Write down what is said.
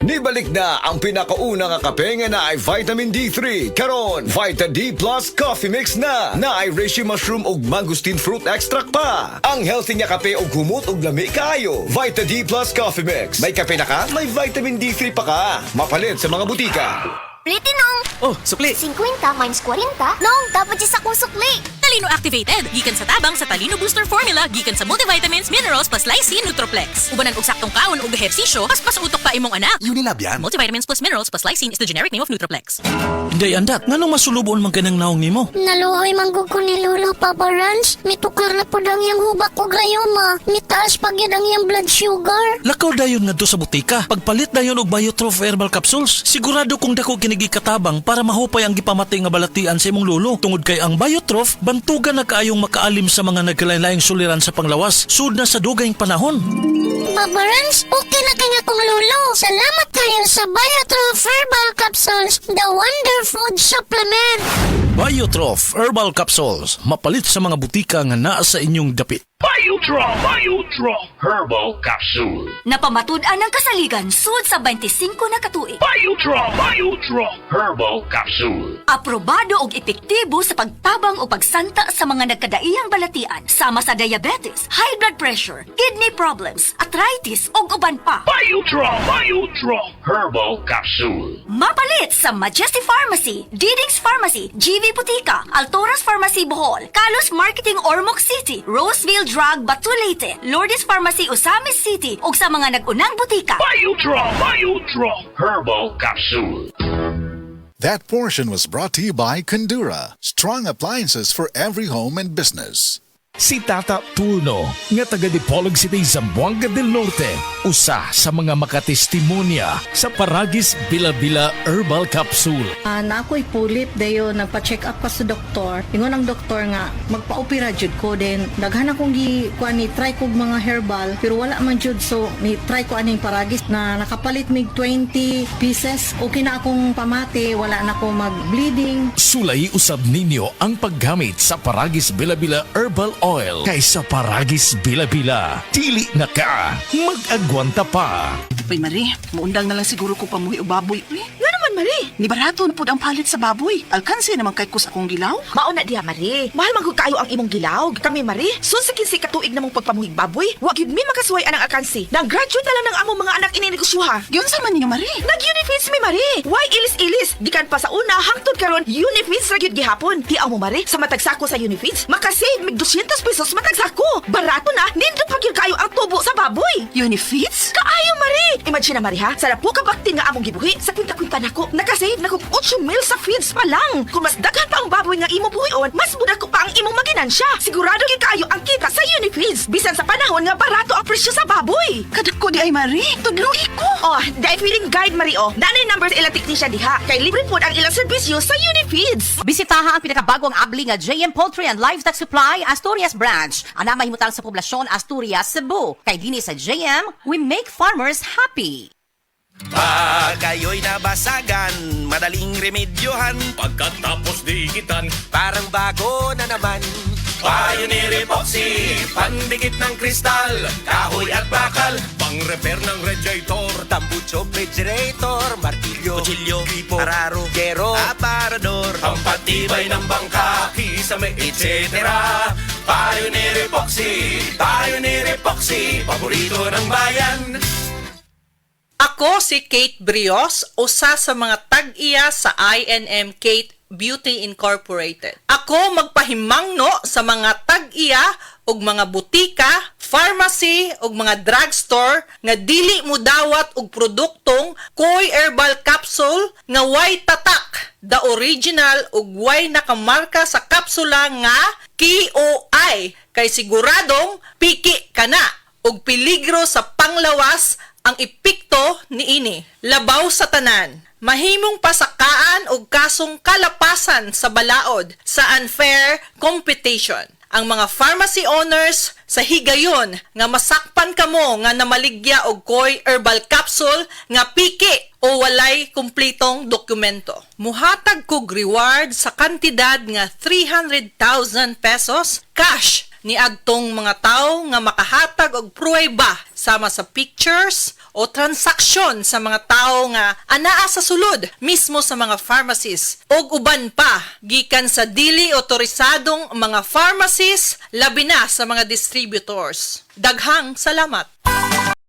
Nibalik na ang pinakauna nga kape nga na ay vitamin D3. Karon, Vita D Plus Coffee Mix na ay reishi mushroom ug mangosteen fruit extract pa. Ang healthy nga kape ug humot ug lami kaayo. Vita D Plus Coffee Mix. May kape na ka, may vitamin D3 pa ka. Mapalit sa mga butika. Pliti nong! Oh, sukli! 50 minus 40? Nong, dapat siya sa kong sukli! Talino activated, gikan sa tabang sa Talino Booster Formula, gikan sa multivitamins, minerals, plus lysine, Nutroplex. Ubanan og saktong kaon ug ehersisyo, pas utok pa imong anak. Unilab yan. Multivitamins plus minerals plus lysine is the generic name of Nutroplex. Day andak, nganong masulubon man kanang naong nimo? Naluhoy manggug ko ni Lolo, Papa Rans. Mitukar na po ang iyang hubak ko grayoma. Mitaas pag yan ang iyang blood sugar. Lakaw dayon ngadto sa butika, pagpalit dayon og Biotrof herbal capsules. Sigurado kung dako kinigi katabang para mahupay ang gipamatay nga balatian sa imong lolo. Tungod kay ang Biotrof, bantugan na kaayong makaalim sa mga nagkalain-laing suliran sa panglawas, sud na sa dugayng panahon. Papa Rans, okay na kaya kong Lolo. Salamat kayo sa Biotrof Herbal Capsules, the Wonder Food Supplement. Biotrof herbal capsules, mapalit sa mga butika nga naa sa inyong dapit. Biotrop Herbal Capsule. Napamatud-an ang kasaligan sud sa 25 na katuig. Biotrop Herbal Capsule. Aprobado og epektibo sa pagtabang o pagsanta sa mga nagkadaiyang balatian sama sa diabetes, high blood pressure, kidney problems, arthritis ug uban pa. Biotrop Herbal Capsule. Mapalit sa Majesty Pharmacy, Diding's Pharmacy, GV Butika, Altoras Pharmacy Bohol, Kalos Marketing Ormoc City, Roseville Drug Batulete, Lourdes Pharmacy Osamis City ug sa mga nag-unang butika. Biotrop Herbal Capsule. That portion was brought to you by Condura. Strong appliances for every home and business. Si Tata Tulno, nga taga Dipolog City, Zamboanga del Norte, usa sa mga makatestimonya sa Paragis Bila-Bila Herbal Capsule. Na ako'y pulit dayo, nagpa-check up pa sa doktor. Ingon ang doktor nga, magpa-opera jud ko din. Daghan akong try kog mga herbal, pero wala man jud, so ni-try ko aning Paragis na nakapalit mig 20 pieces. Okay na akong pamati, wala na ako mag-bleeding. Sulay usab ninyo ang paggamit sa Paragis Bila-Bila Herbal Oil kaysa Paragis Bila-Bila. Dili na ka, mag-agwanta pa. Uy, Marie, maundang na lang siguro ko pamuhi o baboy. Uy, nga naman, Marie. Ni barato na po ang palit sa baboy. Alkansi naman kay kus akong gilaw. Mauna diha, Marie. Mahal man kayo ang imong gilaw. Kami, Marie, sunsikin si katuig namong pagpamuhig baboy. Wag yun mi makasuway anang alkansi. Nag-graduate na lang ng among mga anak ininegosyoha. Yun sa man ninyo, Marie. Nag-Unifeeds mi, Marie. Why ilis-ilis? Gikan pa sa una, hangtod karon Unifeeds ra gyud gihapon. Tiaw mo, Marie, sa matagsako sa Unifeeds, makasave mig 200 pesos matagsako. Barato na, nindot pa gyud kayo ang tubo sa baboy. Unifeeds? Kaayo, Marie. Imagine na, Marie, ha? Sarap po kabaktin nga among gibuhi. Sa kwinta-kwinta nako, nakasave na kog 8 mil sa feeds pa lang. Kung mas daghan pa ang baboy nga imo buhion, mas muda ko pa ang imong maginansya. Sigurado gyud kayo ang kita sa Unifeeds. Bisan sa panahon nga barato ang presyo sa baboy. Kadako di ay, Marie. Tudluhi ko. Oh, dahil feeling guide, Marie, oh. Nanay numbers ilang teknisya diha. Kay libre po ang ilang serbisyo sa Unifeeds. Bisitaha ang pinakabagong abli nga JM Poultry and Livestock Supply Asturias Branch. Ana mahimutang sa poblasyon Asturias, Cebu. Kay dini sa JM, we make farmers happy. Pag kayo'y nabasagan, madaling remedyohan. Pagkatapos diikitan, parang bago na naman. Pioneer Epoxy, pandikit ng kristal, kahoy at bakal, pang-repair ng radiator, tambucho, refrigerator, martilyo, kutsilyo, gripo, araro, gero, aparador, pampatibay ng bangka, kisame, etc. Pioneer Epoxy, paborito ng bayan. Ako si Kate Brios, usa sa mga tag-iya sa INM Kate Beauty Incorporated. Ako magpahimangno sa mga tag-iya og mga butika, pharmacy ug mga drugstore nga dili mo dawat og produktong Koy Herbal Capsule nga way tatak, the original ug way nakamarka sa kapsula nga KOI kay siguradong piki kana ug peligro sa panglawas ang epekto niini. Labaw sa tanan. Mahimong pasakaan og kasong kalapasan sa balaod sa unfair competition. Ang mga pharmacy owners sa higayon nga masakpan kamo nga namaligya og Koy Herbal Capsule nga piki o walay kumpletong dokumento. Muhatag kog reward sa kantidad nga 300,000 pesos cash ni agtong mga tao nga makahatag og pruweba sa sama sa pictures o transaksyon sa mga tao nga anaa sa sulod mismo sa mga pharmacies og uban pa gikan sa dili otorisadong mga pharmacies labi na sa mga distributors. Daghang salamat.